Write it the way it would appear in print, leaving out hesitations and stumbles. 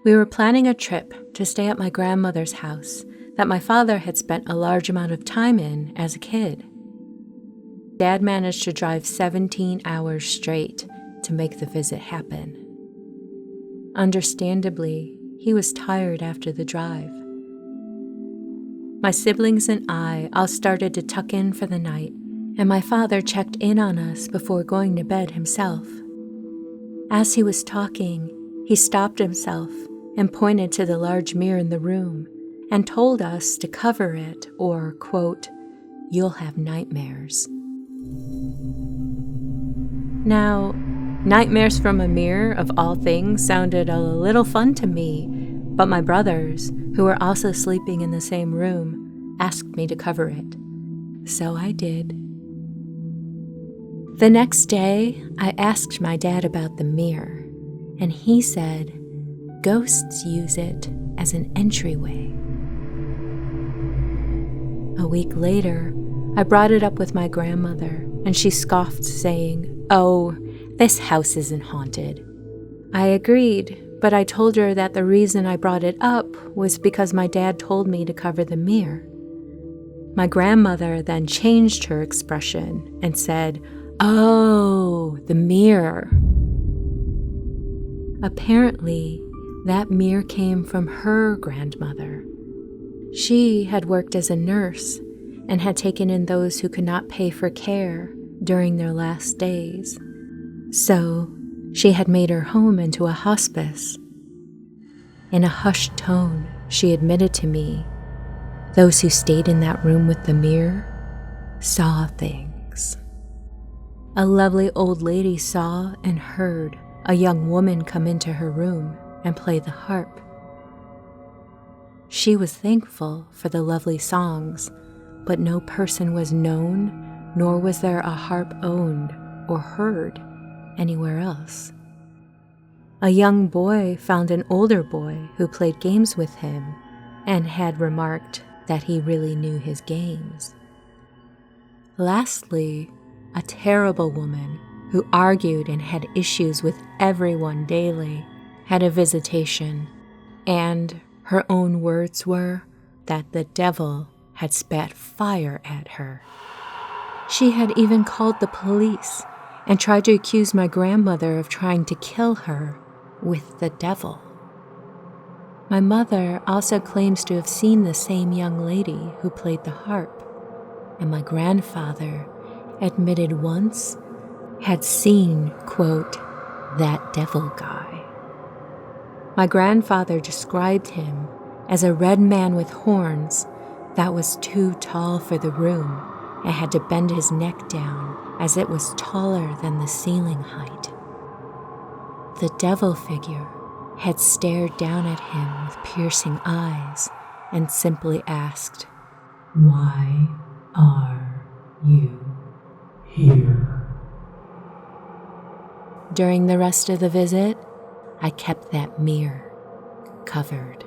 We were planning a trip to stay at my grandmother's house that my father had spent a large amount of time in as a kid. Dad managed to drive 17 hours straight to make the visit happen. Understandably, he was tired after the drive. My siblings and I all started to tuck in for the night, and my father checked in on us before going to bed himself. As he was talking, he stopped himself and pointed to the large mirror in the room and told us to cover it or, quote, "You'll have nightmares." Now, nightmares from a mirror of all things sounded a little fun to me, but my brothers, who were also sleeping in the same room, asked me to cover it. So I did. The next day, I asked my dad about the mirror, and he said ghosts use it as an entryway. A week later, I brought it up with my grandmother, and she scoffed, saying, "Oh, this house isn't haunted." I agreed, but I told her that the reason I brought it up was because my dad told me to cover the mirror. My grandmother then changed her expression and said, "Oh, the mirror." Apparently, that mirror came from her grandmother. She had worked as a nurse and had taken in those who could not pay for care during their last days. So, she had made her home into a hospice. In a hushed tone, she admitted to me, those who stayed in that room with the mirror saw things. A lovely old lady saw and heard a young woman come into her room and play the harp. She was thankful for the lovely songs, but no person was known, nor was there a harp owned or heard anywhere else. A young boy found an older boy who played games with him and had remarked that he really knew his games. Lastly, a terrible woman who argued and had issues with everyone daily had a visitation, and her own words were that the devil had spat fire at her. She had even called the police and tried to accuse my grandmother of trying to kill her with the devil. My mother also claims to have seen the same young lady who played the harp, and my grandfather admitted once had seen, quote, "that devil guy." My grandfather described him as a red man with horns that was too tall for the room and had to bend his neck down as it was taller than the ceiling height. The devil figure had stared down at him with piercing eyes and simply asked, "Why are you here?" During the rest of the visit, I kept that mirror covered.